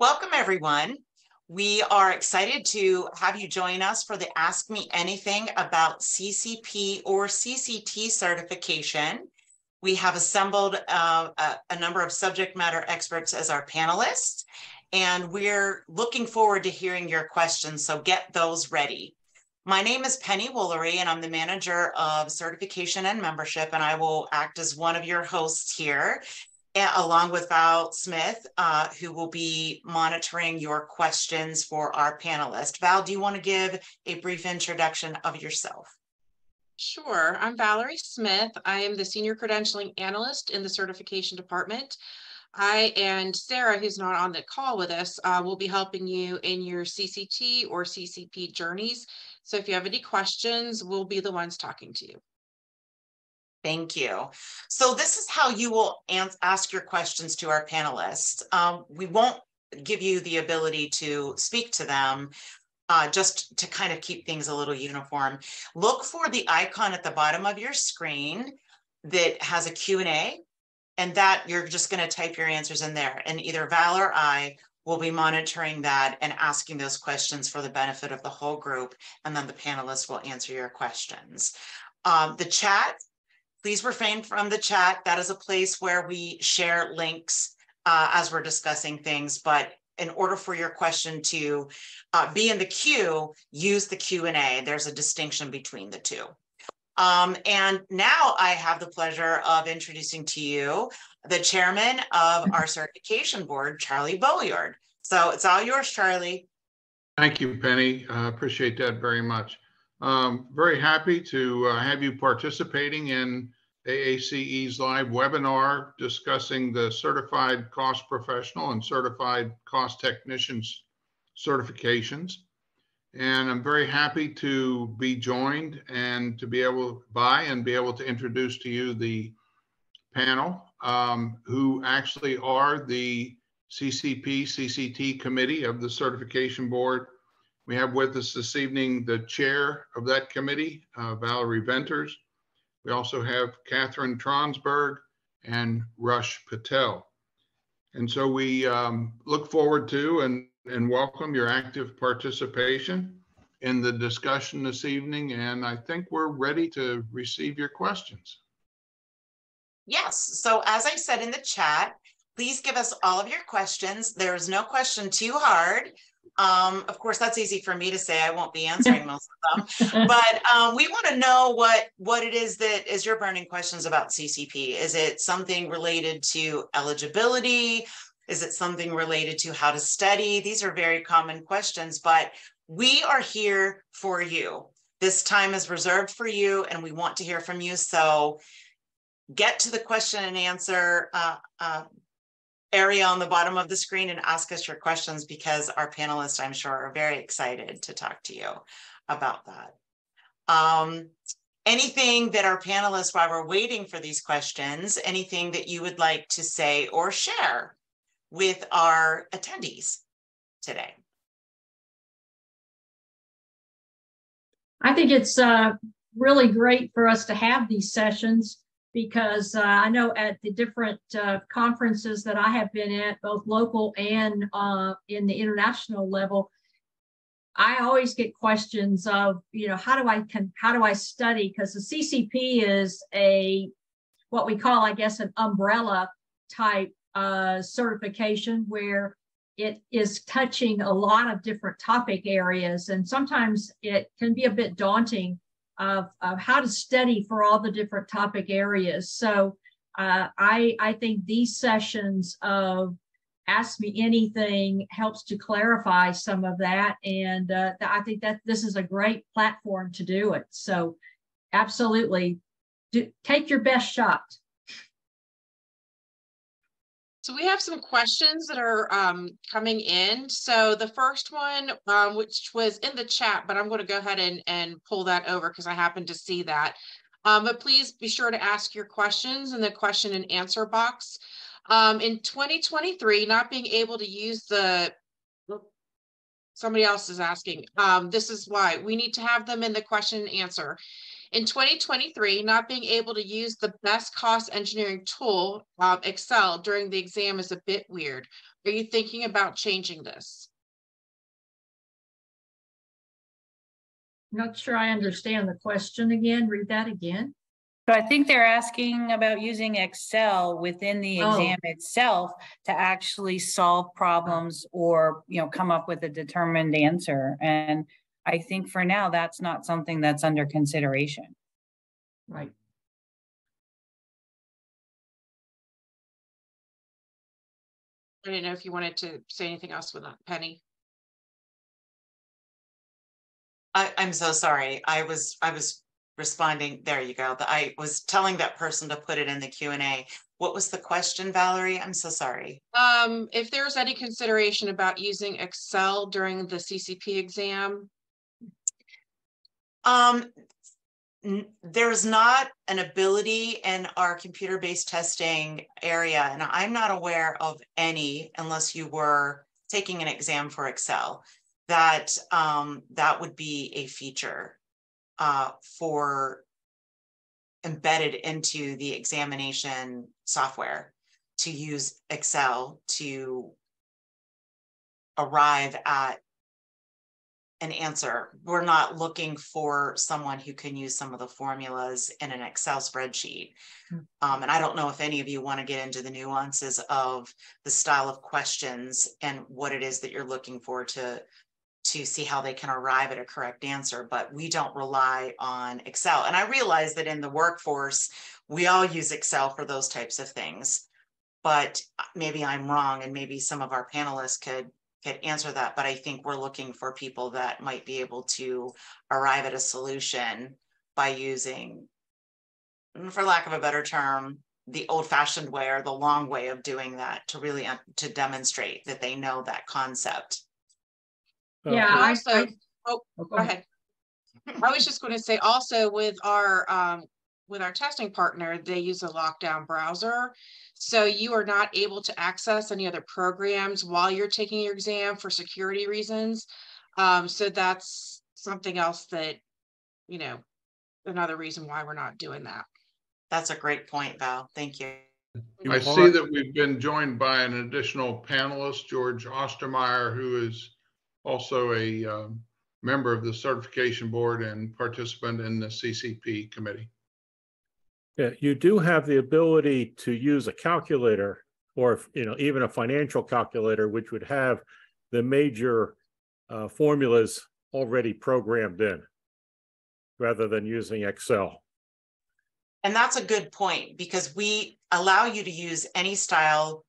Welcome, everyone. We are excited to have you join us for the Ask Me Anything About CCP or CCT certification. We have assembled a number of subject matter experts as our panelists, and we're looking forward to hearing your questions, so get those ready. My name is Penny Woolery, and I'm the manager of certification and membership, and I will act as one of your hosts here, along with Val Smith, who will be monitoring your questions for our panelists. Val, do you want to give a brief introduction of yourself? Sure. I'm Valerie Smith. I am the Senior Credentialing Analyst in the Certification Department. I and Sarah, who's not on the call with us, will be helping you in your CCT or CCP journeys. So if you have any questions, we'll be the ones talking to you. Thank you. So this is how you will ask your questions to our panelists. We won't give you the ability to speak to them, just to kind of keep things a little uniform. Look for the icon at the bottom of your screen that has a Q&A, and that you're just going to type your answers in there. And either Val or I will be monitoring that and asking those questions for the benefit of the whole group, and then the panelists will answer your questions. The chat, please refrain from the chat. That is a place where we share links as we're discussing things. But in order for your question to be in the queue, use the Q&A. There's a distinction between the two. And now I have the pleasure of introducing to you the chairman of our certification board, Charlie Beauliard. So it's all yours, Charlie. Thank you, Penny. Appreciate that very much. Very happy to have you participating in AACE's live webinar discussing the Certified Cost Professional and Certified Cost Technicians certifications. And I'm very happy to be joined and to be able to introduce to you the panel who actually are the CCP CCT committee of the certification board. We have with us this evening the chair of that committee, Valerie Venters. We also have Catherine Tronsberg and Rush Patel. And so we look forward to and welcome your active participation in the discussion this evening. And I think we're ready to receive your questions. Yes. So as I said in the chat, please give us all of your questions. There is no question too hard. Of course, that's easy for me to say. I won't be answering most of them, but we want to know what it is that is your burning questions about CCP. Is it something related to eligibility? Is it something related to how to study? These are very common questions, but we are here for you. This time is reserved for you, and we want to hear from you. So get to the question and answer area on the bottom of the screen and ask us your questions, because our panelists, I'm sure, are very excited to talk to you about that. Anything that our panelists, while we're waiting for these questions, anything that you would like to say or share with our attendees today? I think it's really great for us to have these sessions, because I know at the different conferences that I have been at, both local and in the international level, I always get questions of, how do I study? Because the CCP is what we call, I guess, an umbrella type certification, where it is touching a lot of different topic areas, and sometimes it can be a bit daunting of how to study for all the different topic areas. So I think these sessions of Ask Me Anything helps to clarify some of that. And I think that this is a great platform to do it. So absolutely, take your best shot. So we have some questions that are coming in. So the first one, which was in the chat, but I'm going to go ahead and pull that over because I happened to see that. But please be sure to ask your questions in the question and answer box. In 2023, not being able to use somebody else is asking, this is why we need to have them in the question and answer. In 2023, not being able to use the best cost engineering tool, Excel, during the exam is a bit weird. Are you thinking about changing this? Not sure I understand the question again. Read that again. So I think they're asking about using Excel within the exam itself to actually solve problems or, come up with a determined answer. And I think for now, that's not something that's under consideration. Right. I didn't know if you wanted to say anything else with that, Penny. I'm so sorry. I was responding. There you go. I was telling that person to put it in the Q&A. What was the question, Valerie? I'm so sorry. If there's any consideration about using Excel during the CCP exam. There's not an ability in our computer-based testing area, and I'm not aware of any, unless you were taking an exam for Excel, that that would be a feature for embedded into the examination software to use Excel to arrive at an answer. We're not looking for someone who can use some of the formulas in an Excel spreadsheet. And I don't know if any of you want to get into the nuances of the style of questions and what it is that you're looking for to see how they can arrive at a correct answer, but we don't rely on Excel. And I realize that in the workforce, we all use Excel for those types of things, but maybe I'm wrong, and maybe some of our panelists could answer that. But I think we're looking for people that might be able to arrive at a solution by using, for lack of a better term, the old-fashioned way or the long way of doing that to really to demonstrate that they know that concept. Yeah, go ahead. I was just going to say also with our testing partner, they use a lockdown browser. So you are not able to access any other programs while you're taking your exam for security reasons. So that's something else that, another reason why we're not doing that. That's a great point, Val. Thank you. I see that we've been joined by an additional panelist, George Ostermeyer, who is also a member of the certification board and participant in the CCP committee. Yeah, you do have the ability to use a calculator, or even a financial calculator, which would have the major formulas already programmed in, rather than using Excel. And that's a good point, because we allow you to use any style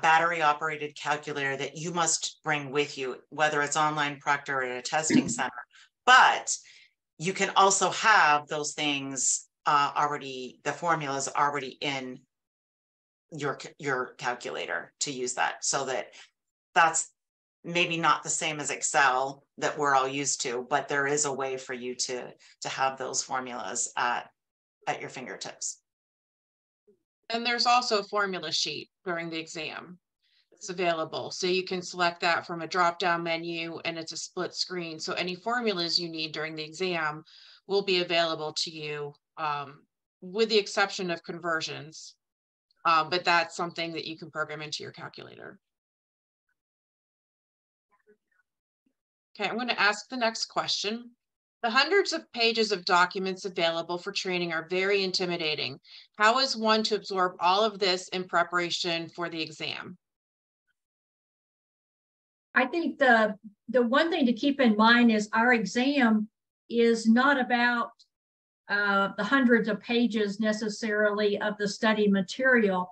battery operated calculator that you must bring with you, whether it's online, proctor, or at a testing center. But you can also have those things the formulas already in your calculator to use that. So that's maybe not the same as Excel that we're all used to, but there is a way for you to have those formulas at your fingertips. And there's also a formula sheet during the exam that's available. So you can select that from a drop-down menu, and it's a split screen. So any formulas you need during the exam will be available to you, with the exception of conversions. But that's something that you can program into your calculator. Okay, I'm going to ask the next question. The hundreds of pages of documents available for training are very intimidating. How is one to absorb all of this in preparation for the exam? I think the one thing to keep in mind is our exam is not about the hundreds of pages necessarily of the study material.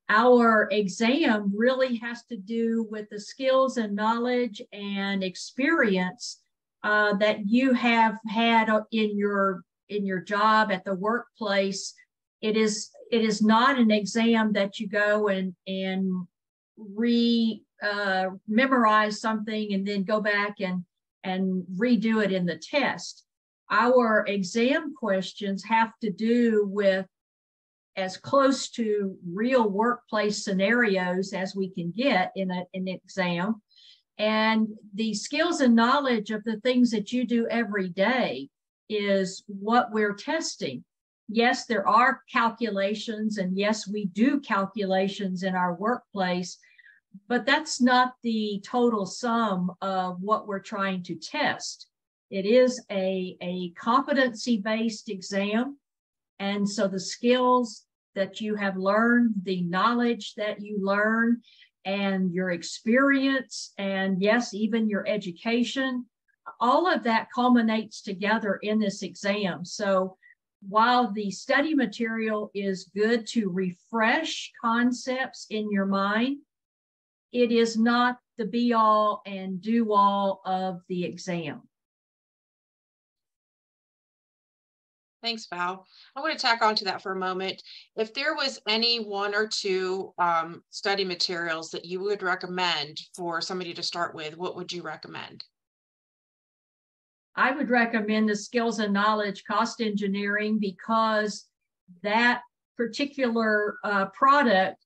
Our exam really has to do with the skills and knowledge and experience that you have had in your job at the workplace. It is not an exam that you go and memorize something and then go back and redo it in the test. Our exam questions have to do with as close to real workplace scenarios as we can get in an exam. And the skills and knowledge of the things that you do every day is what we're testing. Yes, there are calculations, and yes, we do calculations in our workplace, but that's not the total sum of what we're trying to test. It is a competency-based exam. And so the skills that you have learned, the knowledge that you learn, and your experience, and yes, even your education, all of that culminates together in this exam. So while the study material is good to refresh concepts in your mind, it is not the be all and do all of the exam. Thanks, Val. I want to tack on to that for a moment. If there was any one or two study materials that you would recommend for somebody to start with, what would you recommend? I would recommend the Skills and Knowledge Cost Engineering, because that particular product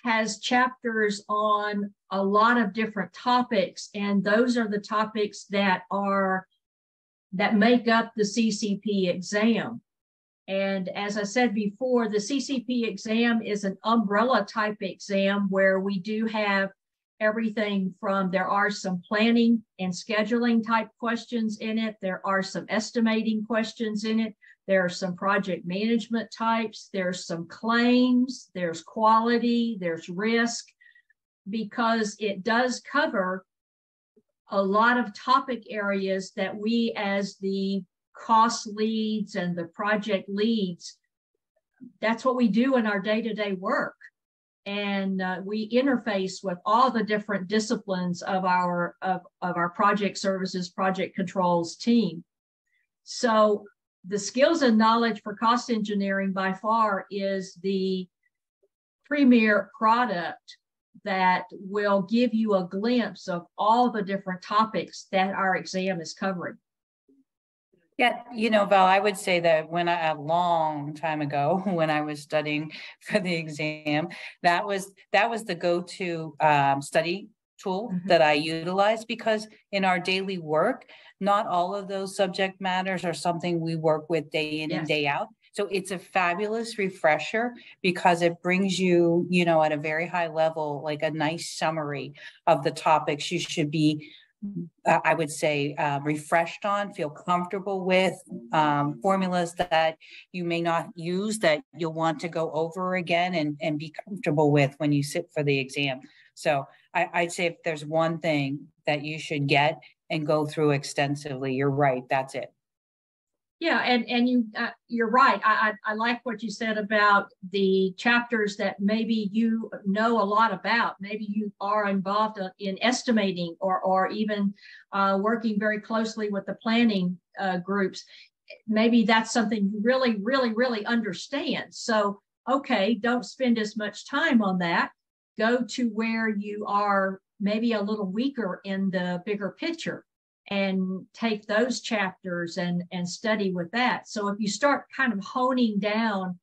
has chapters on a lot of different topics, and those are the topics that make up the CCP exam. And as I said before, the CCP exam is an umbrella type exam where we do have everything from, there are some planning and scheduling type questions in it. There are some estimating questions in it. There are some project management types. There's some claims, there's quality, there's risk, because it does cover a lot of topic areas that we as the cost leads and the project leads, that's what we do in our day-to-day work. And we interface with all the different disciplines of our project services, project controls team. So the Skills and Knowledge for Cost Engineering by far is the premier product that will give you a glimpse of all the different topics that our exam is covering. Yeah, you know, Val, I would say that a long time ago, when I was studying for the exam, that was the go-to study tool that I utilized, because in our daily work, not all of those subject matters are something we work with day in and day out. So it's a fabulous refresher, because it brings you, you know, at a very high level, like a nice summary of the topics you should be, I would say, refreshed on, feel comfortable with, formulas that you may not use that you'll want to go over again and be comfortable with when you sit for the exam. So I'd say if there's one thing that you should get and go through extensively, you're right, that's it. Yeah, and you're right. I like what you said about the chapters that maybe you know a lot about. Maybe you are involved in estimating or even working very closely with the planning groups. Maybe that's something you really understand. So, okay, don't spend as much time on that. Go to where you are maybe a little weaker in the bigger picture, and take those chapters and study with that. So if you start kind of honing down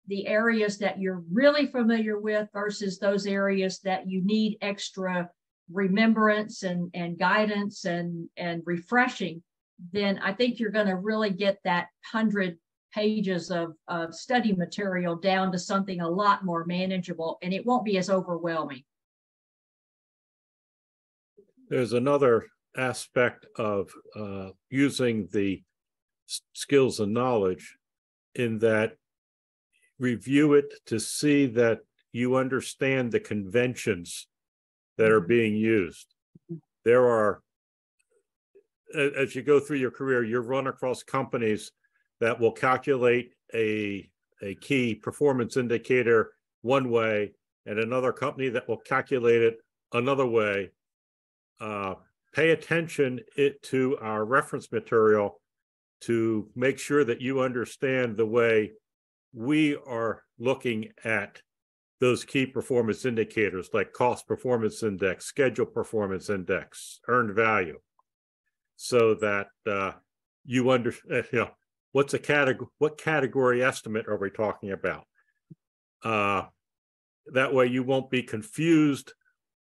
the areas that you're really familiar with versus those areas that you need extra remembrance and guidance and refreshing, then I think you're going to really get that 100 pages of study material down to something a lot more manageable, and it won't be as overwhelming. There's another aspect of using the skills and knowledge, in that review it to see that you understand the conventions that are being used. There are, as you go through your career, you run across companies that will calculate a key performance indicator one way, and another company that will calculate it another way. Pay attention to our reference material to make sure that you understand the way we are looking at those key performance indicators, like cost performance index, schedule performance index, earned value, so that you understand, you know, what's a category, what category estimate are we talking about? That way you won't be confused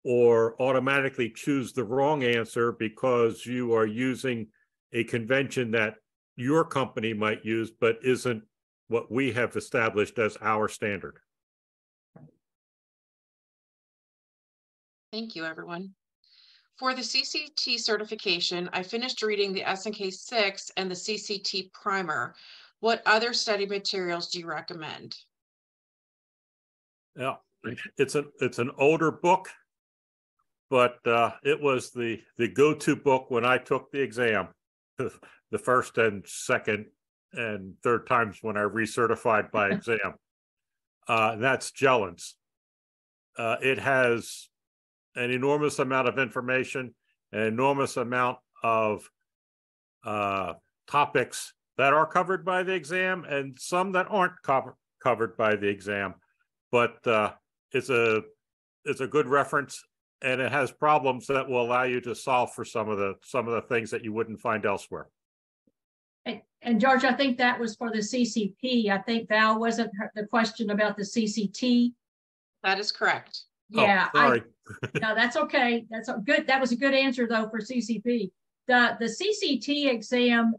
or automatically choose the wrong answer because you are using a convention that your company might use, but isn't what we have established as our standard. Thank you, everyone. For the CCT certification, I finished reading the SNK 6 and the CCT primer. What other study materials do you recommend? Yeah, it's an older book, but it was the go-to book when I took the exam, the first and second and third times when I recertified by exam. That's Jellin's. It has an enormous amount of information, an enormous amount of topics that are covered by the exam and some that aren't covered by the exam. But it's a good reference, and it has problems that will allow you to solve for some of the things that you wouldn't find elsewhere. And George, I think that was for the CCP. I think Val wasn't the question about the CCT. That is correct. Yeah, oh, sorry. No, that's okay. That's good. That was a good answer though for CCP. The CCT exam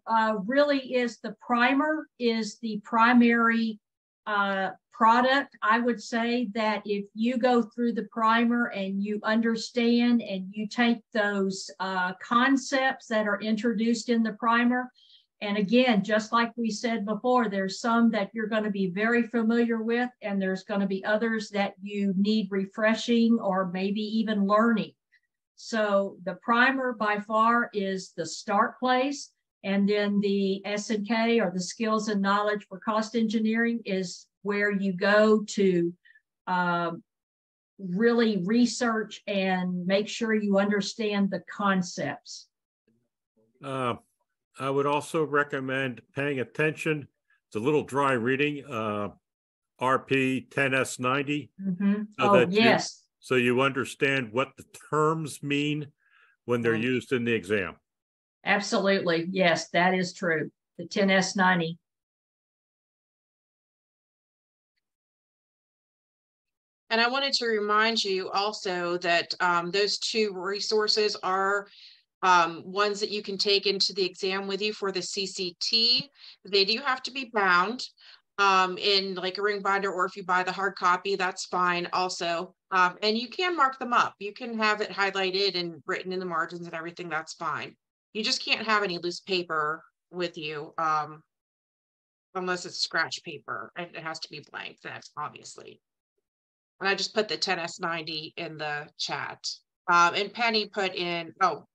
really is the primer, is the primary product. I would say that if you go through the primer and you understand and you take those concepts that are introduced in the primer, and again, just like we said before, there's some that you're going to be very familiar with, and there's going to be others that you need refreshing or maybe even learning. So the primer by far is the start place. And then the S&K, or the skills and knowledge for cost engineering, is where you go to really research and make sure you understand the concepts. I would also recommend paying attention. It's a little dry reading, RP 10S90. Mm-hmm. So yes. So you understand what the terms mean when they're used in the exam. Absolutely. Yes, that is true. The 10S90. And I wanted to remind you also that those two resources are ones that you can take into the exam with you for the CCT. They do have to be bound in like a ring binder, or if you buy the hard copy, that's fine also. And you can mark them up. You can have it highlighted and written in the margins and everything, that's fine. You just can't have any loose paper with you unless it's scratch paper, and it has to be blank, that's obviously. And I just put the 10S90 in the chat. And Penny put in, oh,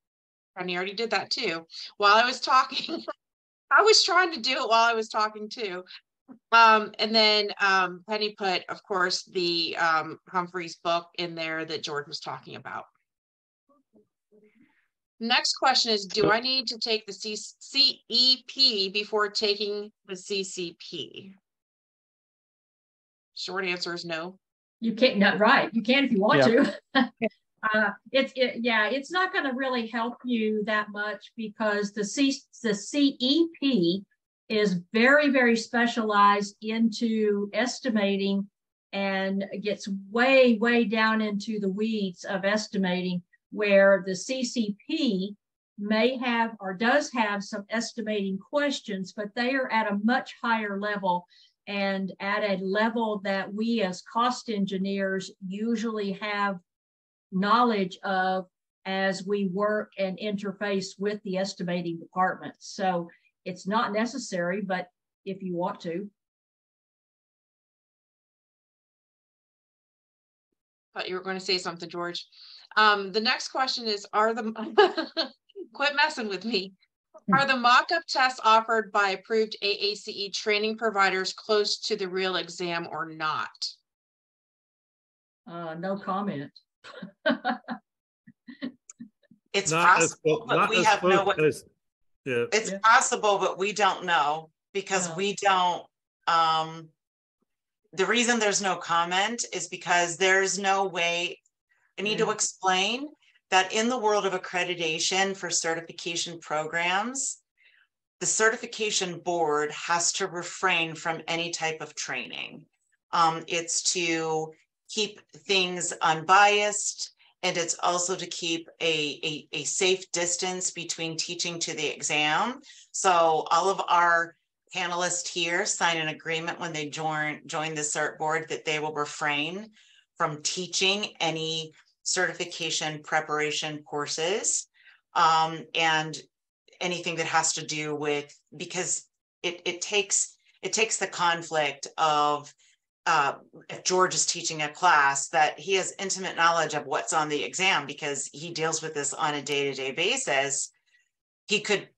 Penny already did that too. While I was talking, I was trying to do it while I was talking too. And then Penny put, of course, the Humphreys book in there that George was talking about. Next question is, do I need to take the CEP before taking the CCP? Short answer is no. You can't, not right. You can if you want to. It's not going to really help you that much, because the CEP is very, very specialized into estimating and gets way, way down into the weeds of estimating, where the CCP may have or does have some estimating questions, but they are at a much higher level, and at a level that we as cost engineers usually have knowledge of as we work and interface with the estimating department. So it's not necessary, but if you want to. Thought you were going to say something, George. The next question is, are the quit messing with me. Are the mock-up tests offered by approved AACE training providers close to the real exam or not? No comment. It's Not possible, but we have no way. Yeah. It's possible, but we don't know, because we don't. The reason there's no comment is because there's no way. I need to explain that in the world of accreditation for certification programs, the certification board has to refrain from any type of training. It's to keep things unbiased, and it's also to keep a safe distance between teaching to the exam. So all of our panelists here sign an agreement when they join the cert board that they will refrain from teaching any certification preparation courses, and anything that has to do with, because it takes the conflict of, if George is teaching a class, that he has intimate knowledge of what's on the exam because he deals with this on a day-to-day basis. He could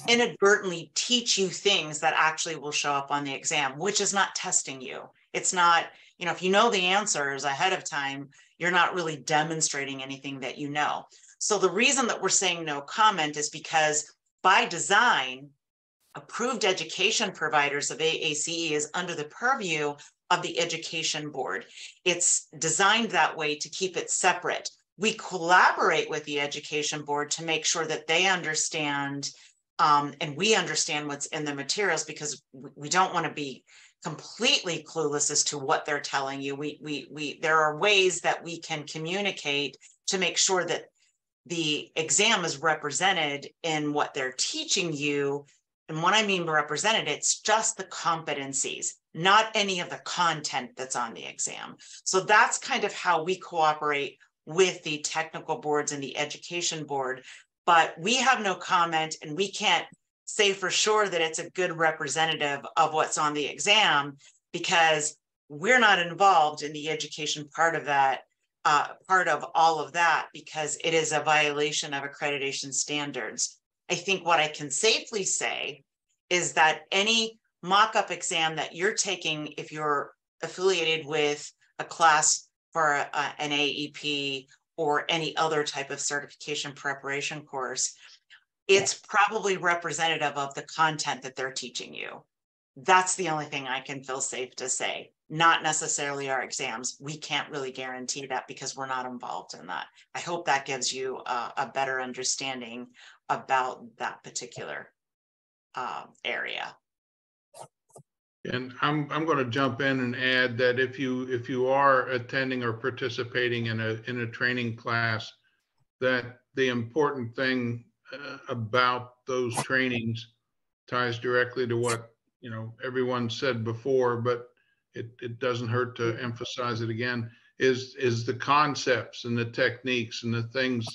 inadvertently teach you things that actually will show up on the exam, which is not testing you. It's not, you know, if you know the answers ahead of time, you're not really demonstrating anything that you know. So the reason that we're saying no comment is because by design, approved education providers of AACE is under the purview of the education board. It's designed that way to keep it separate. We collaborate with the education board to make sure that they understand, and we understand what's in the materials, because we don't want to be completely clueless as to what they're telling you. There are ways that we can communicate to make sure that the exam is represented in what they're teaching you. And when I mean represented, it's just the competencies, not any of the content that's on the exam. So that's kind of how we cooperate with the technical boards and the education board. But we have no comment, and we can't say for sure that it's a good representative of what's on the exam, because we're not involved in the education part of that, part of all of that, because it is a violation of accreditation standards. I think what I can safely say is that any mock-up exam that you're taking, if you're affiliated with a class for an AEP or any other type of certification preparation course, it's probably representative of the content that they're teaching you. That's the only thing I can feel safe to say, not necessarily our exams. We can't really guarantee that because we're not involved in that. I hope that gives you a better understanding about that particular area. And I'm going to jump in and add that if you are attending or participating in a training class, that the important thing about those trainings ties directly to what everyone said before, but it doesn't hurt to emphasize it again, is the concepts and the techniques and the things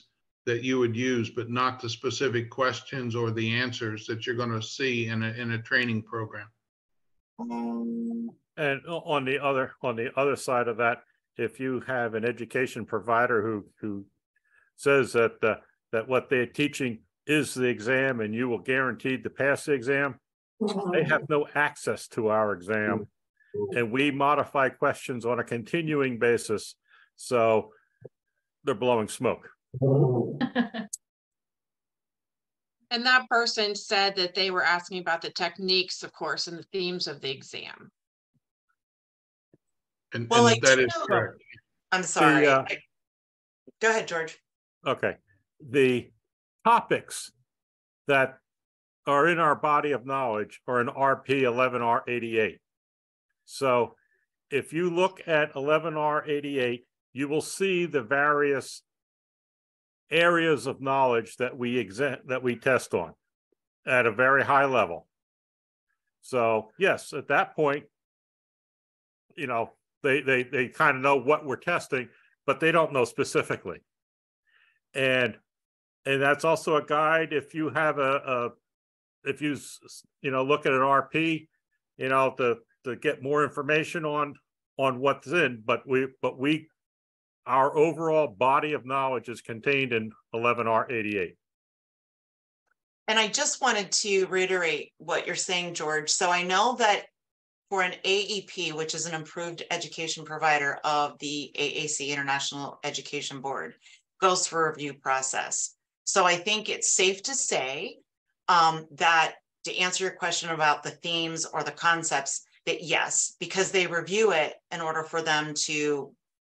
that you would use, but not the specific questions or the answers that you're going to see in a training program. And on the other side of that, if you have an education provider who says that that what they're teaching is the exam and you will guaranteed to pass the exam, they have no access to our exam, and we modify questions on a continuing basis, so they're blowing smoke. And that person said that they were asking about the techniques, of course, and the themes of the exam. And Well, that is correct. I'm sorry. Go ahead, George. Okay. The topics that are in our body of knowledge are in RP 11R88. So if you look at 11R88, you will see the various areas of knowledge that we test on at a very high level. So yes, at that point, they kind of know what we're testing, but they don't know specifically. And that's also a guide if you have if you look at an RP, to get more information on what's in, but our overall body of knowledge is contained in 11R88. And I just wanted to reiterate what you're saying, George. So I know that for an AEP, which is an approved education provider of the AAC International Education Board, goes through a review process. So I think it's safe to say that, to answer your question about the themes or the concepts, that yes, because they review it in order for them to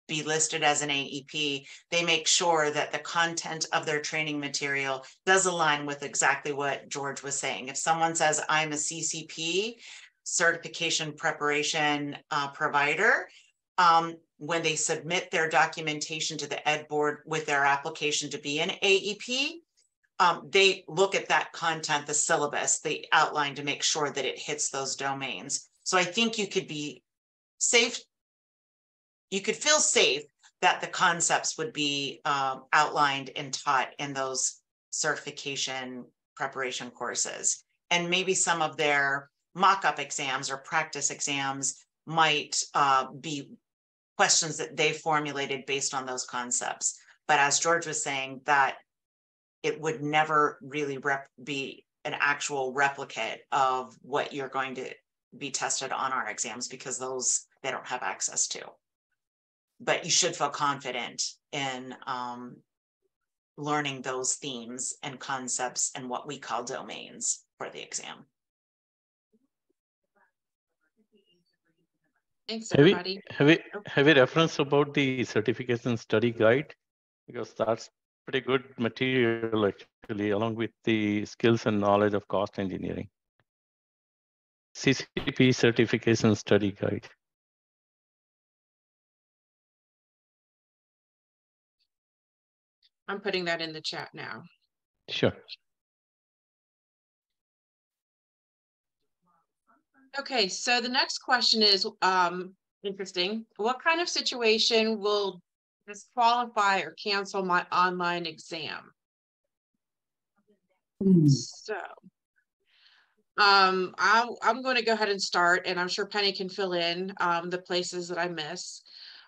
be listed as an AEP, they make sure that the content of their training material does align with exactly what George was saying. If someone says, I'm a CCP certification preparation provider, when they submit their documentation to the Ed Board with their application to be an AEP, they look at that content, the syllabus, the outline, to make sure that it hits those domains. So I think you could be safe. You could feel safe that the concepts would be outlined and taught in those certification preparation courses. And maybe some of their mock-up exams or practice exams might be questions that they formulated based on those concepts. But as George was saying, that it would never really be an actual replicate of what you're going to be tested on our exams, because those they don't have access to. But you should feel confident in learning those themes and concepts and what we call domains for the exam. Thanks, everybody. Have you reference about the certification study guide? Because that's pretty good material actually, along with the skills and knowledge of cost engineering. CCP Certification Study Guide. I'm putting that in the chat now. Sure. Okay, so the next question is interesting. What kind of situation will disqualify or cancel my online exam? So I'm going to go ahead and start, and I'm sure Penny can fill in the places that I miss.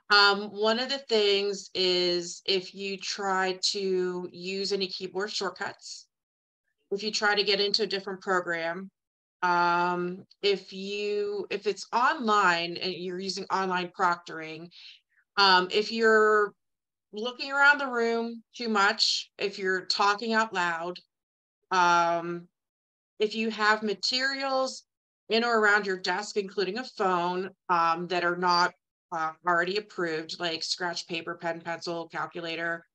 One of the things is if you try to use any keyboard shortcuts, if you try to get into a different program, if it's online and you're using online proctoring, if you're looking around the room too much, if you're talking out loud, if you have materials in or around your desk, including a phone, that are not already approved, like scratch paper, pen, pencil, calculator.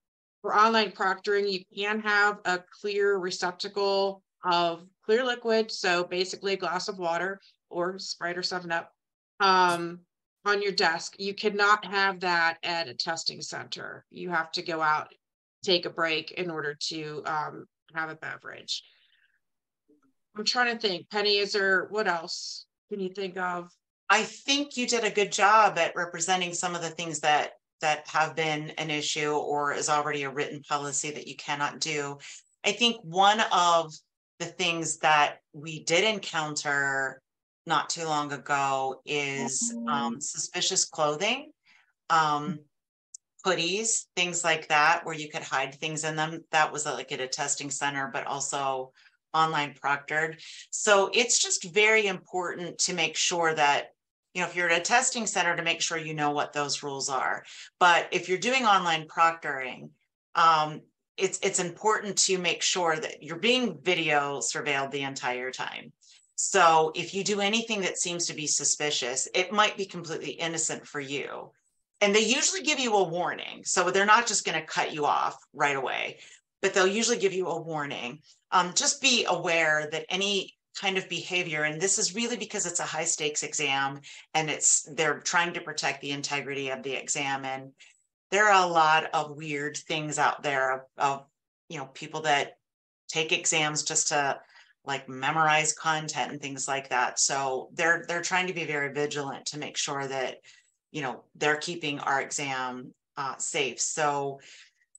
For online proctoring, you can have a clear receptacle of clear liquid, so basically a glass of water or Sprite or 7-Up on your desk. You cannot have that at a testing center. You have to go out, take a break in order to have a beverage. I'm trying to think, Penny, what else can you think of? I think you did a good job at representing some of the things that have been an issue or is already a written policy that you cannot do. I think one of the things that we did encounter not too long ago is suspicious clothing, hoodies, things like that, where you could hide things in them. That was like at a testing center, but also online proctored. So it's just very important to make sure that, if you're at a testing center, to make sure you know what those rules are. But if you're doing online proctoring, it's important to make sure that you're being video surveilled the entire time. So if you do anything that seems to be suspicious, it might be completely innocent for you. And they usually give you a warning. So they're not just going to cut you off right away, but they'll usually give you a warning. Just be aware that any kind of behavior, and this is really because it's a high stakes exam and they're trying to protect the integrity of the exam. And there are a lot of weird things out there of people that take exams just to like memorize content and things like that. So they're trying to be very vigilant to make sure that they're keeping our exam safe. So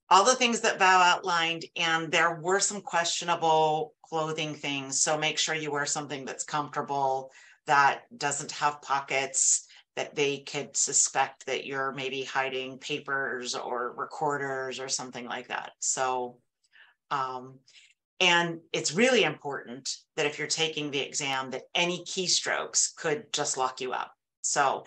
all the things that Val outlined, and there were some questionable clothing things. So make sure you wear something that's comfortable, that doesn't have pockets, that they could suspect that you're maybe hiding papers or recorders or something like that. So, and it's really important that if you're taking the exam, that any keystrokes could just lock you up. So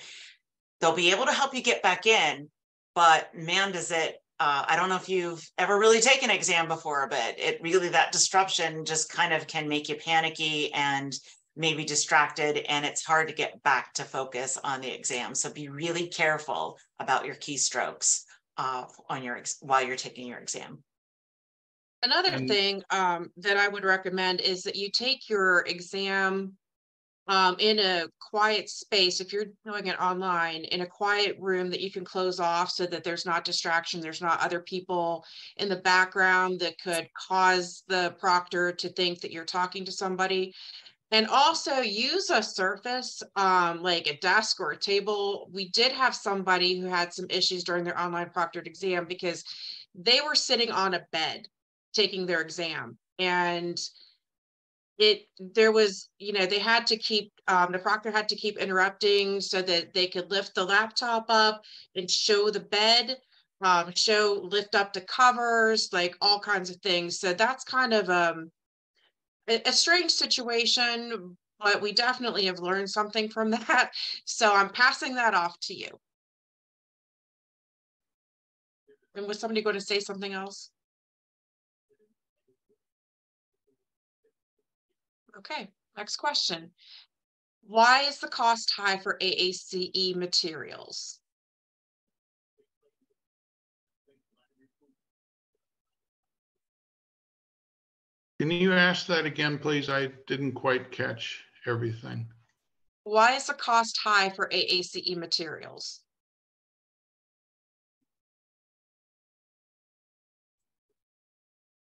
they'll be able to help you get back in, but man, does it, I don't know if you've ever really taken an exam before, but that disruption just kind of can make you panicky and maybe distracted, and it's hard to get back to focus on the exam. So be really careful about your keystrokes while you're taking your exam. Another thing that I would recommend is that you take your exam in a quiet space. If you're doing it online, in a quiet room that you can close off so that there's not distraction, there's not other people in the background that could cause the proctor to think that you're talking to somebody. And also use a surface like a desk or a table. We did have somebody who had some issues during their online proctored exam because they were sitting on a bed taking their exam, and there was, they had to keep, the proctor had to keep interrupting so that they could lift the laptop up and show the bed, lift up the covers, like all kinds of things. So that's kind of a strange situation, but we definitely have learned something from that. So I'm passing that off to you. And was somebody going to say something else? Okay, next question. Why is the cost high for AACE materials? Can you ask that again, please? I didn't quite catch everything. Why is the cost high for AACE materials?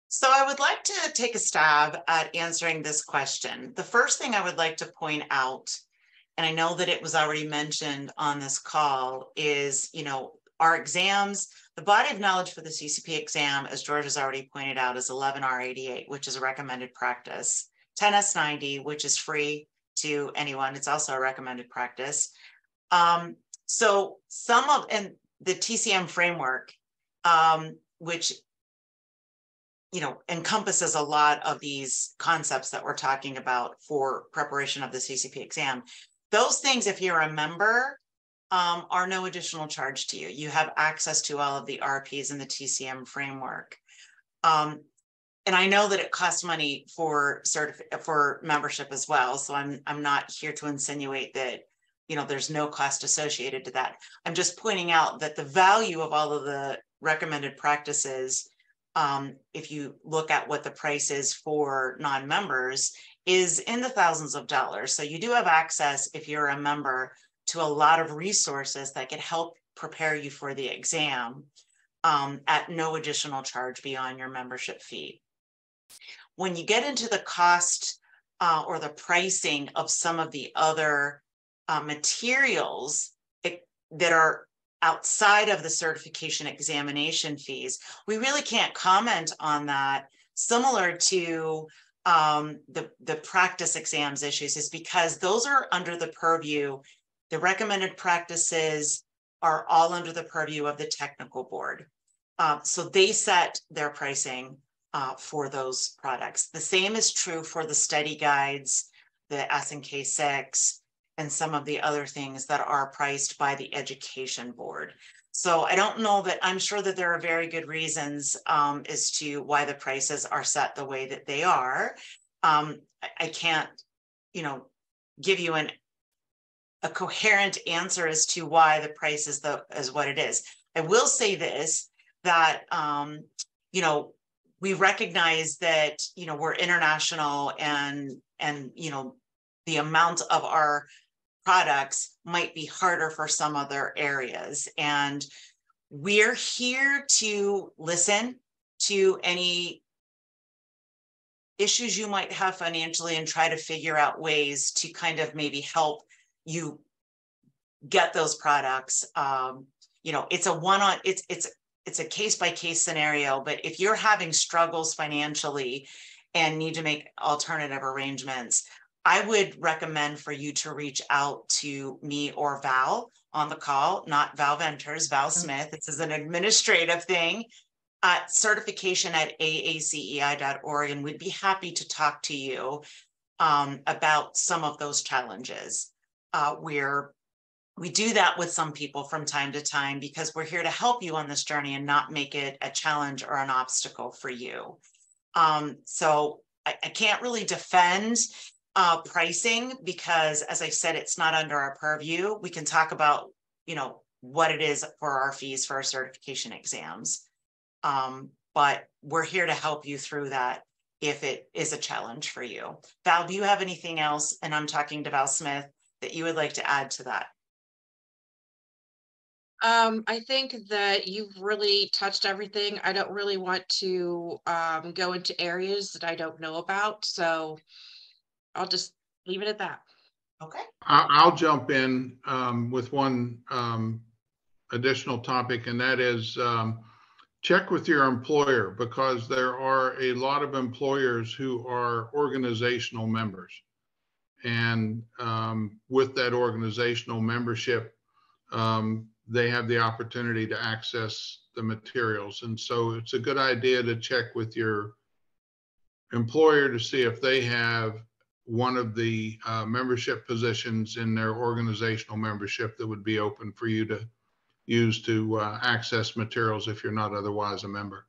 So I would like to take a stab at answering this question. The first thing I would like to point out, and I know that it was already mentioned on this call, is, our exams, the body of knowledge for the CCP exam, as George has already pointed out, is 11R88, which is a recommended practice, 10S90, which is free to anyone. It's also a recommended practice. So and the TCM framework, which encompasses a lot of these concepts that we're talking about for preparation of the CCP exam. Those things, if you're a member, are no additional charge to you. You have access to all of the RPs in the TCM framework. And I know that it costs money for membership as well. So I'm not here to insinuate that, there's no cost associated to that. I'm just pointing out that the value of all of the recommended practices, if you look at what the price is for non-members, is in the thousands of dollars. So you do have access, if you're a member, to a lot of resources that can help prepare you for the exam at no additional charge beyond your membership fee. When you get into the cost or the pricing of some of the other materials that are outside of the certification examination fees, we really can't comment on that. Similar to the practice exams issues, is because those are under the purview. The recommended practices are all under the purview of the technical board. So they set their pricing for those products. The same is true for the study guides, the SNK6, and some of the other things that are priced by the education board. So I don't know, but I'm sure that there are very good reasons as to why the prices are set the way that they are. I can't, give you a coherent answer as to why the price is what it is. I will say this, that, we recognize that, we're international and, the amount of our products might be harder for some other areas. And we're here to listen to any issues you might have financially and try to figure out ways to kind of help you get those products. It's a case-by-case scenario, but if you're having struggles financially and need to make alternative arrangements, I would recommend for you to reach out to me or Val on the call, not Val Venters, Val Smith. This is an administrative thing at certification@aacei.org, and we'd be happy to talk to you about some of those challenges. We do that with some people from time to time because we're here to help you on this journey and not make it a challenge or an obstacle for you. So I can't really defend pricing because, as I said, it's not under our purview. We can talk about, what it is for our fees for our certification exams. But we're here to help you through that if it is a challenge for you. Val, do you have anything else? And I'm talking to Val Smith, that you would like to add to that? I think that you've really touched everything. I don't really want to go into areas that I don't know about. So I'll just leave it at that. Okay. I'll jump in with one additional topic, and that is check with your employer, because there are a lot of employers who are organizational members. And with that organizational membership, they have the opportunity to access the materials. And so it's a good idea to check with your employer to see if they have one of the membership positions in their organizational membership that would be open for you to use to access materials if you're not otherwise a member.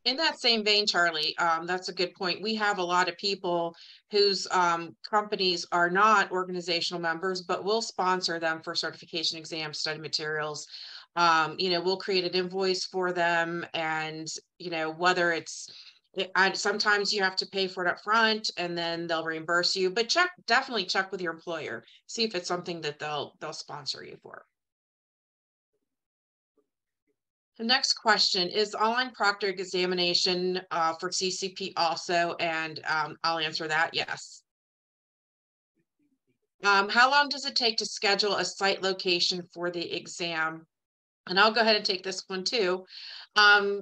In that same vein, Charlie, that's a good point. We have a lot of people whose companies are not organizational members, but we'll sponsor them for certification exams, study materials. We'll create an invoice for them, and whether it's sometimes you have to pay for it up front and then they'll reimburse you, but definitely check with your employer, see if it's something that they'll sponsor you for. The next question is online proctor examination for CCP also, and I'll answer that, yes. How long does it take to schedule a site location for the exam? And I'll go ahead and take this one too.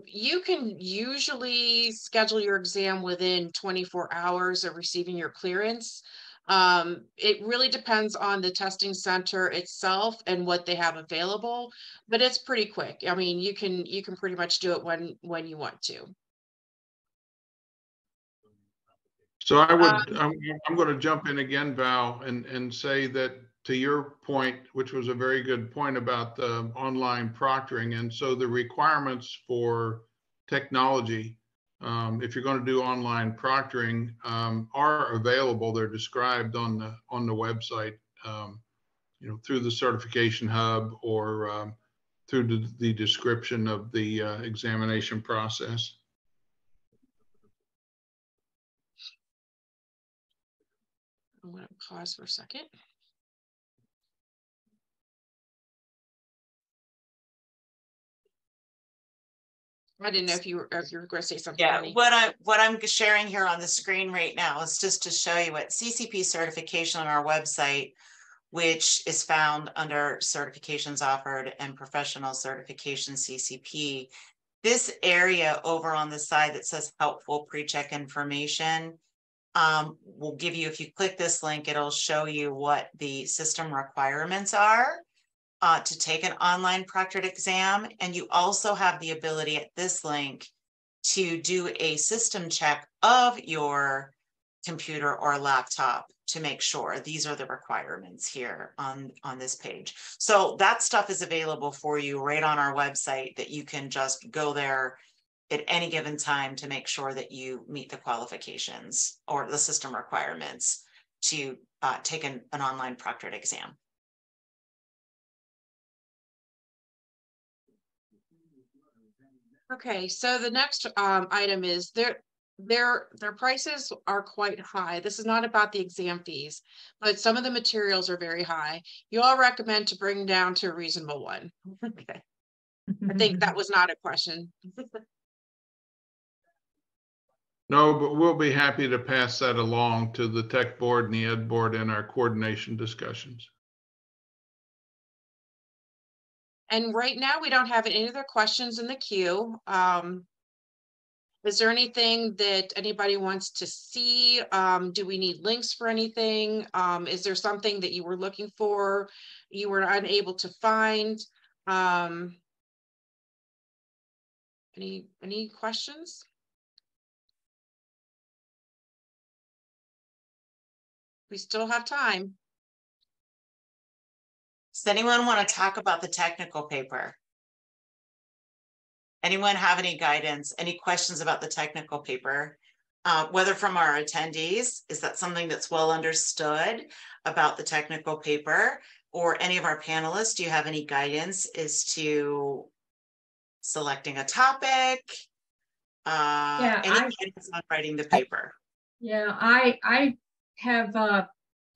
You can usually schedule your exam within 24 hours of receiving your clearance. It really depends on the testing center itself and what they have available, but it's pretty quick. I mean, you can pretty much do it when you want to. So I'm going to jump in again, Val, and say that to your point, which was a very good point about the online proctoring. And so the requirements for technology, if you're going to do online proctoring, are available. They're described on the website, through the certification hub or through the description of the examination process. I'm going to pause for a second. I didn't know if you were going to say something. Yeah, Penny. what I'm sharing here on the screen right now is just to show you what CCP certification on our website, which is found under certifications offered and professional certification CCP. This area over on the side that says helpful pre-check information will give you, if you click this link, it'll show you what the system requirements are to take an online proctored exam. And you also have the ability at this link to do a system check of your computer or laptop to make sure these are the requirements here on this page. So that stuff is available for you right on our website, that you can just go there at any given time to make sure that you meet the qualifications or the system requirements to take an online proctored exam. Okay, so the next item is their prices are quite high. This is not about the exam fees, but some of the materials are very high. You all recommend to bring down to a reasonable one. Okay, I think that was not a question. No, but we'll be happy to pass that along to the tech board and the ed board in our coordination discussions. And right now we don't have any other questions in the queue. Is there anything that anybody wants to see? Do we need links for anything? Is there something that you were looking for, you were unable to find? Any questions? We still have time. Does anyone want to talk about the technical paper? Anyone have any guidance, any questions about the technical paper? Whether from our attendees, is that something that's well understood about the technical paper, or any of our panelists, do you have any guidance as to selecting a topic? Any guidance on writing the paper? I have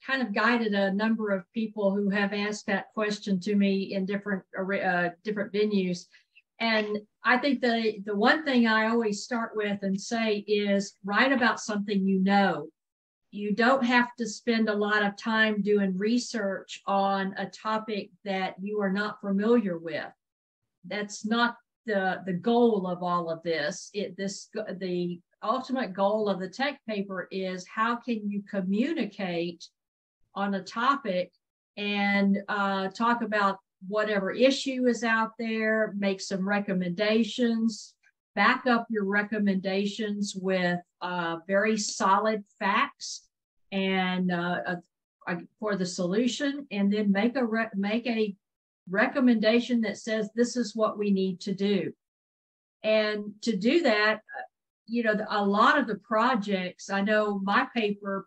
kind of guided a number of people who have asked that question to me in different venues. And I think the one thing I always start with and say is write about something you know. you don't have to spend a lot of time doing research on a topic that you are not familiar with. That's not the goal of all of this. The ultimate goal of the tech paper is how can you communicate on a topic and talk about whatever issue is out there, make some recommendations, back up your recommendations with very solid facts and for the solution, and then make a recommendation that says this is what we need to do. And to do that, you know, a lot of the projects, I know my paper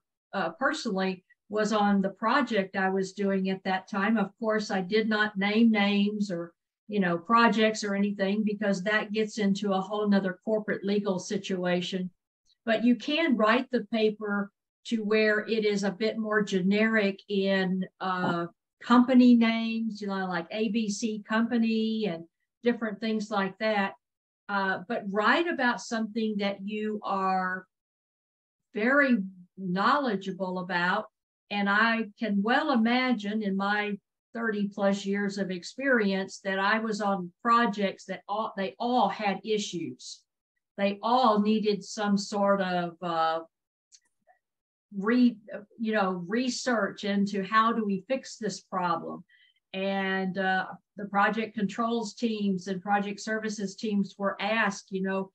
personally was on the project I was doing at that time. Of course, I did not name names or, you know, projects or anything, because that gets into a whole nother corporate legal situation. But you can write the paper to where it is a bit more generic in company names, you know, like ABC Company and different things like that. But write about something that you are very knowledgeable about. And I can well imagine in my 30 plus years of experience that I was on projects that they all had issues. They all needed some sort of research into how do we fix this problem. And the project controls teams and project services teams were asked, you know,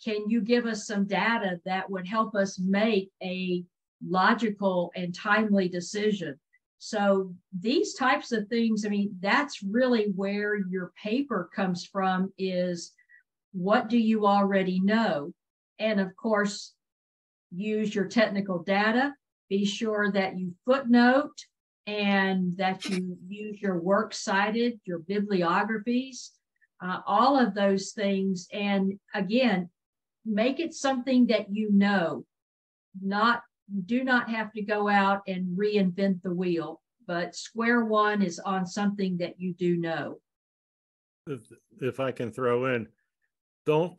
can you give us some data that would help us make a logical and timely decision? So these types of things, I mean, that's really where your paper comes from, is what do you already know? And of course, use your technical data, be sure that you footnote and that you use your works cited, your bibliographies, all of those things. And again, make it something that you know, do not have to go out and reinvent the wheel, but square one is on something that you do know. If I can throw in, don't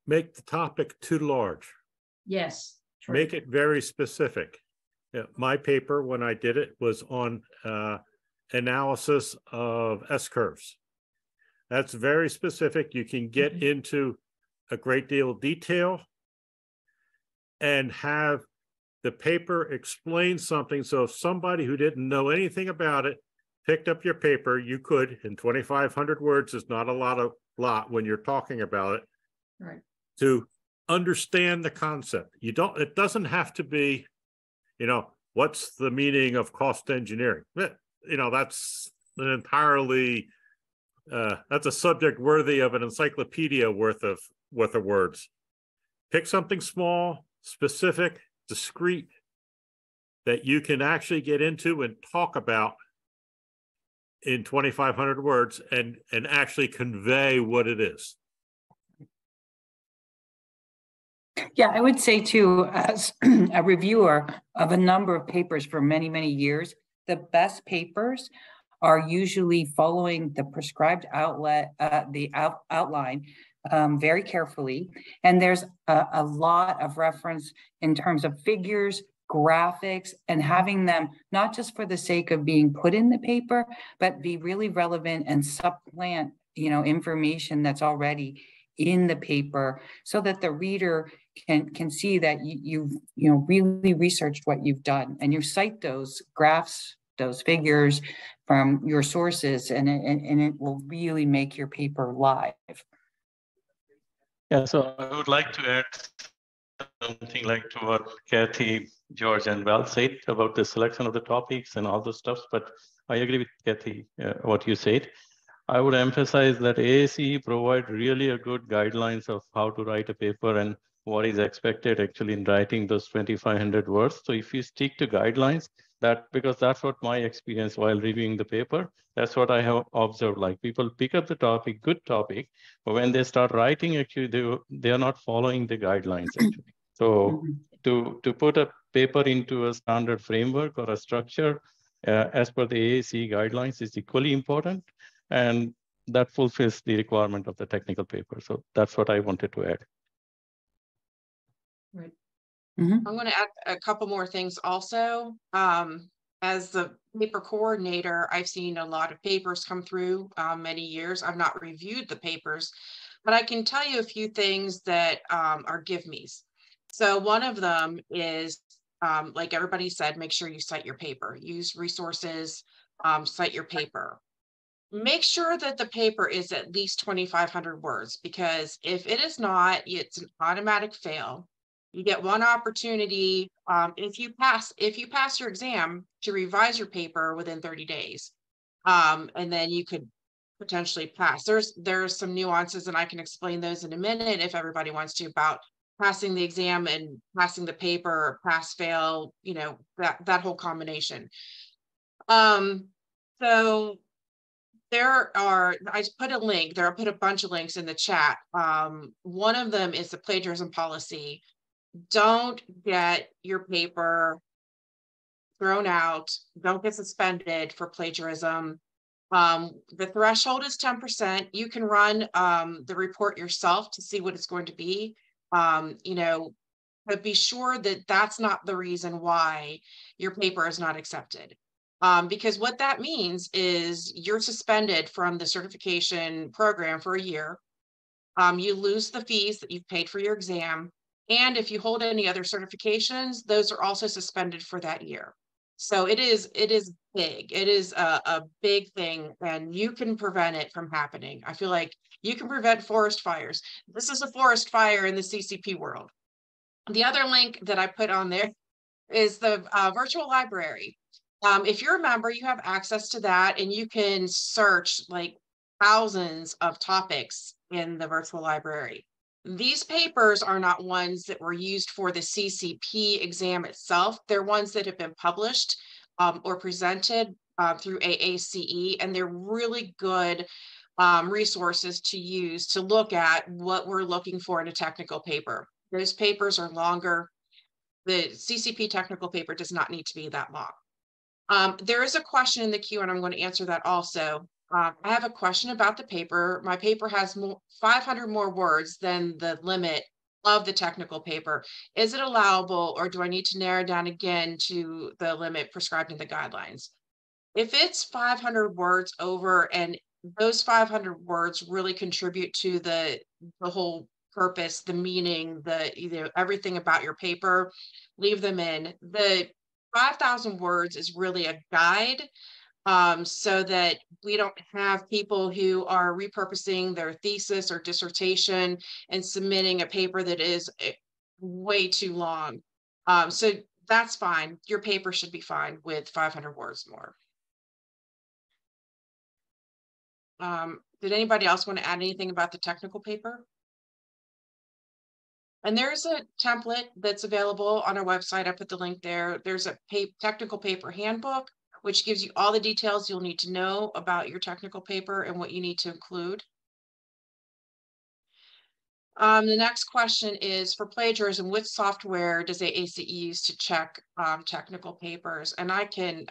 make the topic too large. Yes. True. Make it very specific. My paper, when I did it, was on analysis of S-curves. That's very specific. You can get into a great deal of detail and have the paper explain something. So if somebody who didn't know anything about it picked up your paper, you could, in 2,500 words is not a lot when you're talking about it, right, to understand the concept. It doesn't have to be, you know, what's the meaning of cost engineering? You know, that's an entirely, that's a subject worthy of an encyclopedia worth of words. Pick something small, specific, discrete, that you can actually get into and talk about in 2,500 words and actually convey what it is. Yeah, I would say too, as a reviewer of a number of papers for many, many years, the best papers are usually following the prescribed outline very carefully. And there's a lot of reference in terms of figures, graphics, and having them not just for the sake of being put in the paper, but be really relevant and supplant, you know, information that's already in the paper, so that the reader can see that you've really researched what you've done, and you cite those graphs, those figures from your sources, and it will really make your paper live. Yeah, so I would like to add something like to what Kathy, George, and Val said about the selection of the topics and all those stuff, but I agree with Kathy, what you said. I would emphasize that AACE provide really a good guidelines of how to write a paper and what is expected actually in writing those 2,500 words. So if you stick to guidelines, because that's what my experience while reviewing the paper, that's what I have observed. Like, people pick up the topic, good topic, but when they start writing, actually they are not following the guidelines actually. So to put a paper into a standard framework or a structure as per the AACE guidelines is equally important, and that fulfills the requirement of the technical paper. So that's what I wanted to add. Right. I'm going to add a couple more things also. As the paper coordinator, I've seen a lot of papers come through many years. I've not reviewed the papers, but I can tell you a few things that are give me's. So one of them is, like everybody said, make sure you cite your paper, use resources, cite your paper. Make sure that the paper is at least 2,500 words, because if it is not, it's an automatic fail. You get one opportunity if you pass your exam to revise your paper within 30 days. And then you could potentially pass. There's some nuances, and I can explain those in a minute if everybody wants to, about passing the exam and passing the paper, pass, fail, you know, that whole combination. So I put a bunch of links in the chat. One of them is the plagiarism policy. Don't get your paper thrown out. Don't get suspended for plagiarism. The threshold is 10%. You can run the report yourself to see what it's going to be, you know, but be sure that that's not the reason why your paper is not accepted. Because what that means is you're suspended from the certification program for a year. You lose the fees that you've paid for your exam. And if you hold any other certifications, those are also suspended for that year. So it is big. It is a big thing, and you can prevent it from happening. I feel like you can prevent forest fires. This is a forest fire in the CCP world. The other link that I put on there is the virtual library. If you're a member, you have access to that, and you can search like thousands of topics in the virtual library. These papers are not ones that were used for the CCP exam itself. They're ones that have been published or presented through AACE, and they're really good resources to use to look at what we're looking for in a technical paper. Those papers are longer. The CCP technical paper does not need to be that long. There is a question in the queue, and I'm going to answer that also. I have a question about the paper. My paper has 500 more words than the limit of the technical paper. Is it allowable, or do I need to narrow down again to the limit prescribed in the guidelines? If it's 500 words over, and those 500 words really contribute to the whole purpose, the meaning, everything about your paper, leave them in. The 5,000 words is really a guide, so that we don't have people who are repurposing their thesis or dissertation and submitting a paper that is way too long. So that's fine. Your paper should be fine with 500 words more. Did anybody else want to add anything about the technical paper? And there's a template that's available on our website. I put the link there. There's a technical paper handbook, which gives you all the details you'll need to know about your technical paper and what you need to include. The next question is, for plagiarism, which software does AACE use to check technical papers? And I can,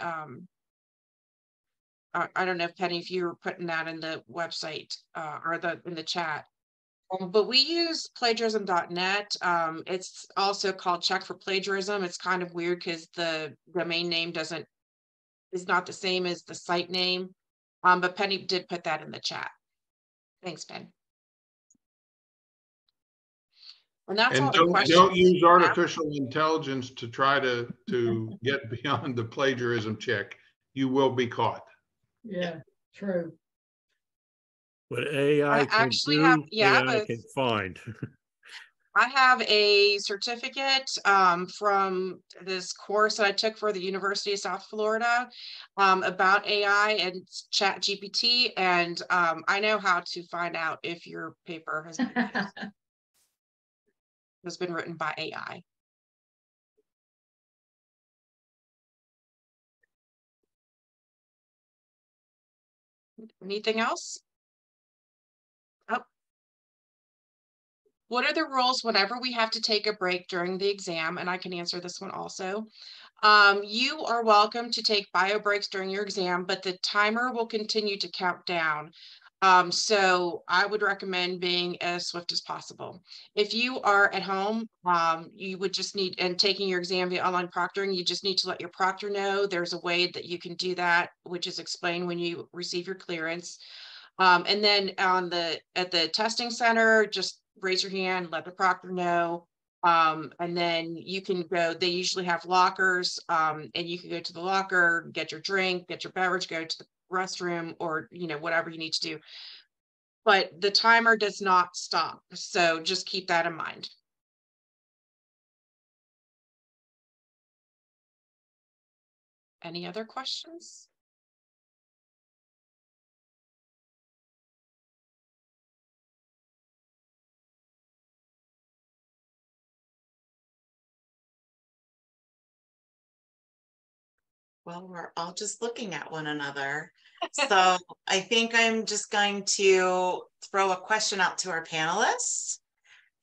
I don't know if Penny, if you were putting that in the website or in the chat. But we use plagiarism.net. It's also called Check for Plagiarism. It's kind of weird because the domain name is not the same as the site name. But Penny did put that in the chat. Thanks, Ben. And that's all the questions. Don't use artificial intelligence to try to get beyond the plagiarism check. You will be caught. Yeah, true. What AI can do, AI can find. I have a certificate from this course that I took for the University of South Florida about AI and ChatGPT, and I know how to find out if your paper has been written by AI. Anything else? Oh. What are the rules whenever we have to take a break during the exam? And I can answer this one also. You are welcome to take bio breaks during your exam, but the timer will continue to count down. So I would recommend being as swift as possible. If you are at home, you would just need, and taking your exam via online proctoring, you just need to let your proctor know there's a way that you can do that, which is explained when you receive your clearance. And then at the testing center, just raise your hand, let the proctor know. And then you can go, they usually have lockers, and you can go to the locker, get your drink, get your beverage, go to the restroom, or, you know, whatever you need to do. But the timer does not stop. So just keep that in mind. Any other questions? Well, we're all just looking at one another. So I think I'm just going to throw a question out to our panelists.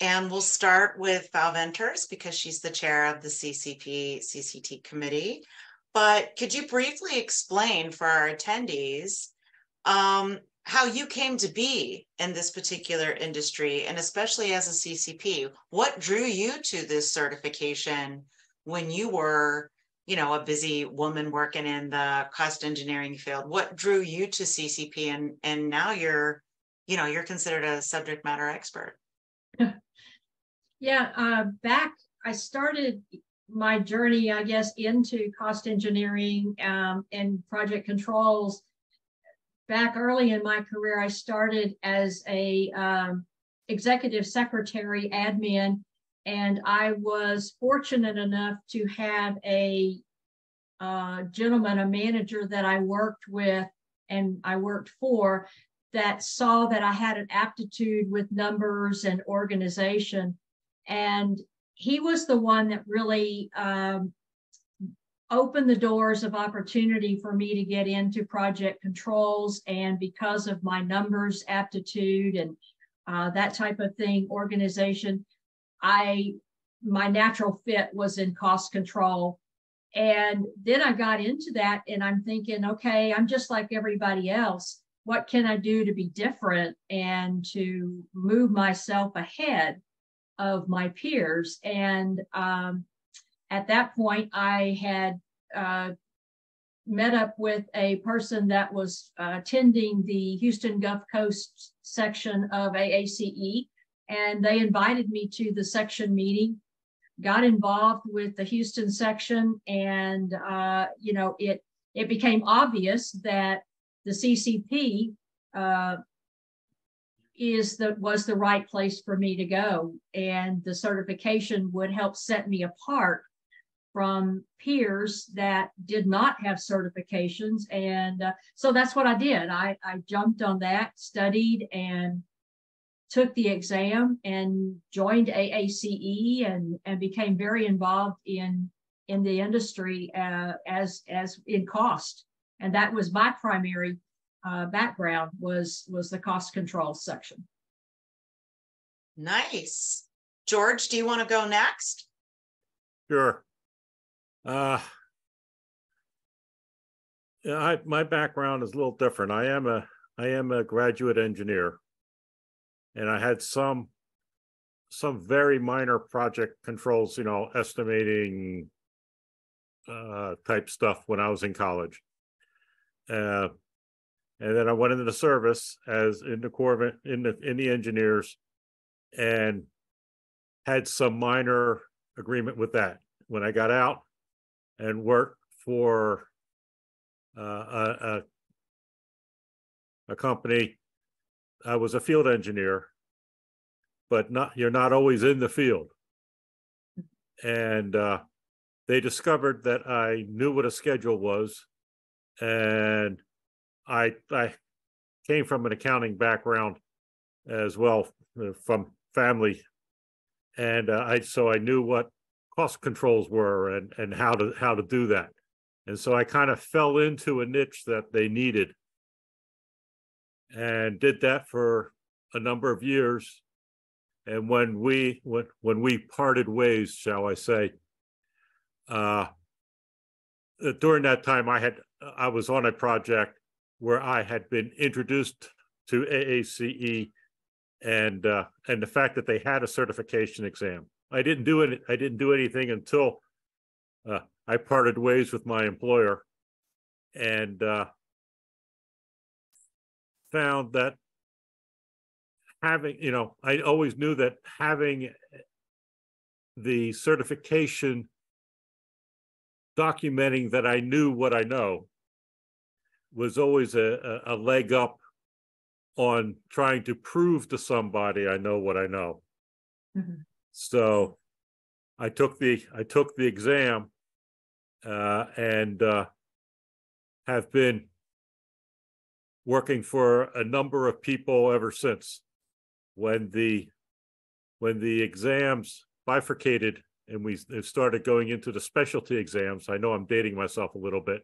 And we'll start with Val Venters because she's the chair of the CCP CCT committee. But could you briefly explain for our attendees how you came to be in this particular industry, and especially as a CCP? What drew you to this certification when you were, you know, a busy woman working in the cost engineering field? What drew you to CCP, and now you're, you know, you're considered a subject matter expert? Yeah, back I started my journey, I guess, into cost engineering and project controls. Back early in my career, I started as a executive secretary admin, and I was fortunate enough to have a gentleman, a manager that I worked with and I worked for, that saw that I had an aptitude with numbers and organization. And he was the one that really opened the doors of opportunity for me to get into project controls. And because of my numbers aptitude and that type of thing, organization, my natural fit was in cost control. And then I got into that and I'm thinking, okay, I'm just like everybody else. What can I do to be different and to move myself ahead of my peers? And at that point, I had met up with a person that was attending the Houston Gulf Coast section of AACE, and they invited me to the section meeting, got involved with the Houston section, and you know, it became obvious that the CCP was the right place for me to go, and the certification would help set me apart from peers that did not have certifications. And so that's what I did. I jumped on that, studied, and took the exam and joined AACE and became very involved in the industry as in cost. And that was my primary background was the cost control section. Nice. George, do you want to go next? Sure. My background is a little different. I am a graduate engineer, and I had some very minor project controls, you know, estimating type stuff when I was in college. And then I went into the service as in the Corps in the engineers, and had some minor agreement with that. When I got out and worked for a company, I was a field engineer, but you're not always in the field. And they discovered that I knew what a schedule was, and I came from an accounting background as well, from family, and so I knew what cost controls were and how to do that. And so I kind of fell into a niche that they needed, and did that for a number of years. And when we parted ways, shall I say, during that time I was on a project where I had been introduced to AACE and the fact that they had a certification exam. I didn't do it. I didn't do anything until I parted ways with my employer and found that having, I always knew that having the certification documenting that I knew what I know was always a leg up on trying to prove to somebody I know what I know. Mm-hmm. So I took the exam and have been working for a number of people ever since. When the exams bifurcated and we started going into the specialty exams, I know I'm dating myself a little bit,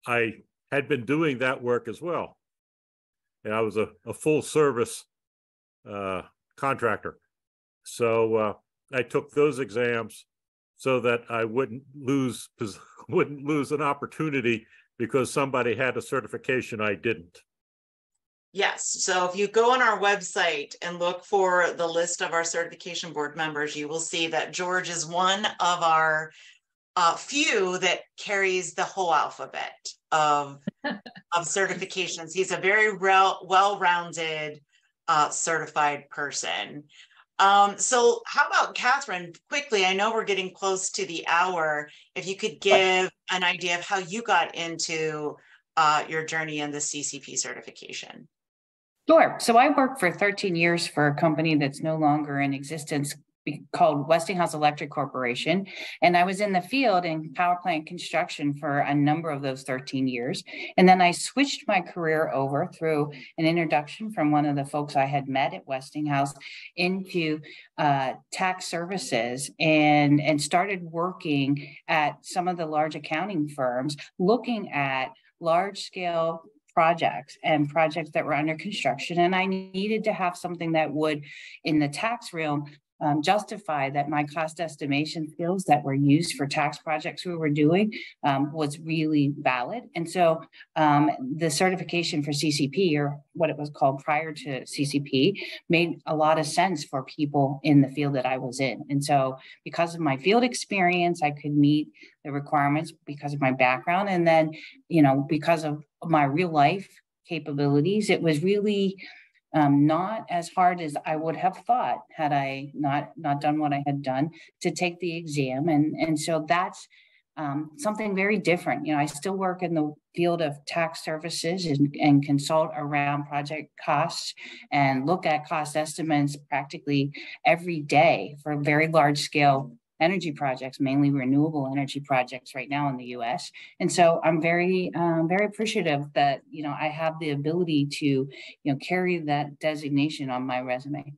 I had been doing that work as well. And I was a full service contractor. So I took those exams so that I wouldn't lose an opportunity because somebody had a certification I didn't. Yes. So if you go on our website and look for the list of our certification board members, you will see that George is one of our few that carries the whole alphabet of certifications. He's a very well-rounded certified person. So how about Catherine, quickly, I know we're getting close to the hour. If you could give an idea of how you got into your journey in the CCP certification. Sure. So I worked for 13 years for a company that's no longer in existence called Westinghouse Electric Corporation. And I was in the field in power plant construction for a number of those 13 years. And then I switched my career over through an introduction from one of the folks I had met at Westinghouse into tax services and started working at some of the large accounting firms, looking at large scale projects and projects that were under construction. And I needed to have something that would, in the tax realm, justify that my cost estimation skills that were used for tax projects we were doing was really valid. And so the certification for CCP, or what it was called prior to CCP, made a lot of sense for people in the field that I was in. And so because of my field experience, I could meet the requirements because of my background. And then, because of my real life capabilities, it was really not as hard as I would have thought had I not done what I had done to take the exam. And so that's something very different. I still work in the field of tax services and consult around project costs and look at cost estimates practically every day for very large scale energy projects, mainly renewable energy projects right now in the US. And so I'm very, very appreciative that, I have the ability to, carry that designation on my resume.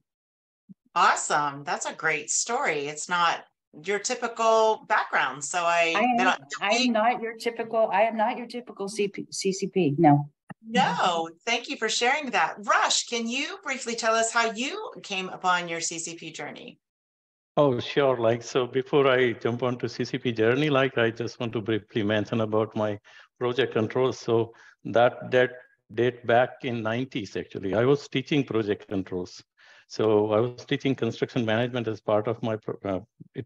Awesome. That's a great story. It's not your typical background. So I am not your typical CCP. No. No, thank you for sharing that. Rush, can you briefly tell us how you came upon your CCP journey? Oh, sure. So before I jump onto CCP journey, I just want to briefly mention about my project controls. So that date back in 90s, actually. I was teaching project controls. So I was teaching construction management as part of my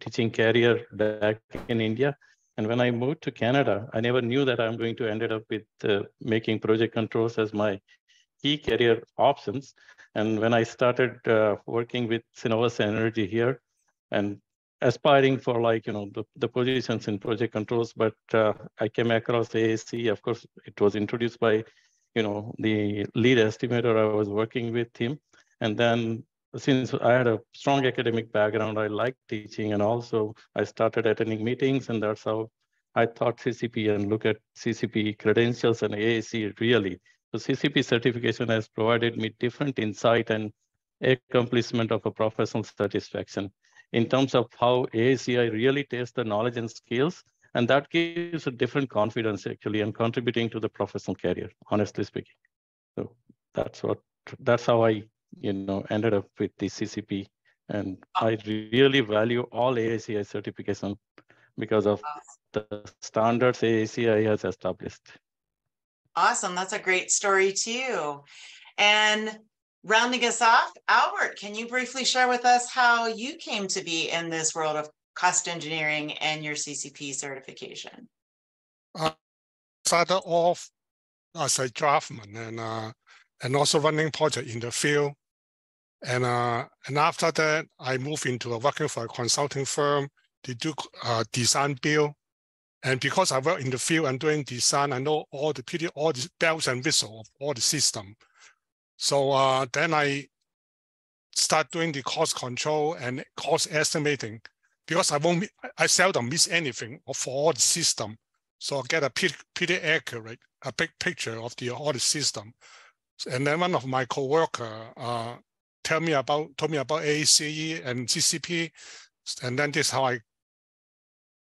teaching career back in India. And when I moved to Canada, I never knew that I'm going to end up with making project controls as my key career options. And when I started working with Synovus Energy here, and aspiring for the positions in project controls, but I came across AAC. Of course, it was introduced by the lead estimator. I was working with him, and then since I had a strong academic background, I liked teaching, and also I started attending meetings, and that's how I thought CCP and look at CCP credentials and AAC really. So CCP certification has provided me different insight and accomplishment of a professional satisfaction in terms of how AACI really tests the knowledge and skills, and that gives a different confidence actually and contributing to the professional career, honestly speaking. So that's how I ended up with the CCP, and I really value all AACI certification because of the standards AACI has established. Awesome, that's a great story too. And rounding us off, Albert, can you briefly share with us how you came to be in this world of cost engineering and your CCP certification? Started off as a draftsman and also running project in the field. And after that, I moved into working for a consulting firm to do design build. And because I work in the field and doing design, I know all the bells and whistles of all the system. So then I start doing the cost control and cost estimating, because I seldom miss anything for all the system. So I get a pretty accurate, a big picture of all the system. And then one of my coworker told me about AACE and CCP, and then this is how I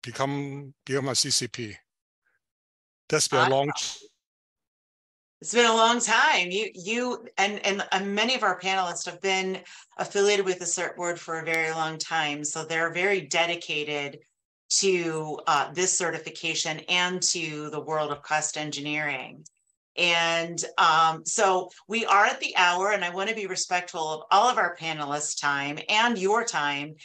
become a CCP. That's been a long. It's been a long time. You and many of our panelists have been affiliated with the CERT board for a very long time, so they're very dedicated to this certification and to the world of cost engineering. And so we are at the hour, and I want to be respectful of all of our panelists' time and your time.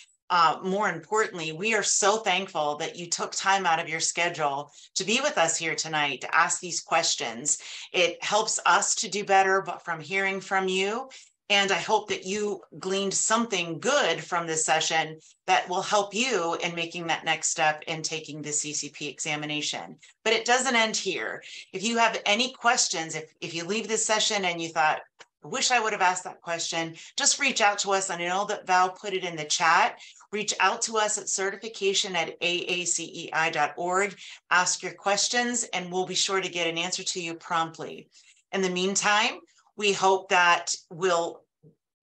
More importantly, we are so thankful that you took time out of your schedule to be with us here tonight to ask these questions. It helps us to do better, but from hearing from you. And I hope that you gleaned something good from this session that will help you in making that next step in taking the CCP examination. But it doesn't end here. If you have any questions, if you leave this session and you thought, I wish I would have asked that question, just reach out to us. And I know that Val put it in the chat. Reach out to us at certification@aacei.org. Ask your questions, and we'll be sure to get an answer to you promptly. In the meantime, we hope that we'll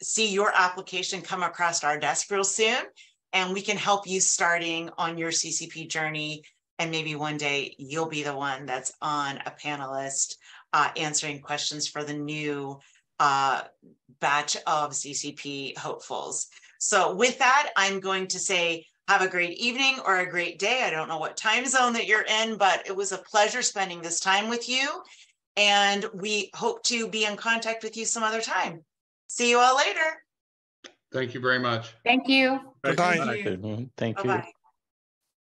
see your application come across our desk real soon, and we can help you starting on your CCP journey. And maybe one day you'll be the one that's on a panelist answering questions for the new batch of CCP hopefuls. So with that, I'm going to say, have a great evening or a great day. I don't know what time zone that you're in, but it was a pleasure spending this time with you. And we hope to be in contact with you some other time. See you all later. Thank you very much. Thank you. Good night. Thank you. Bye-bye.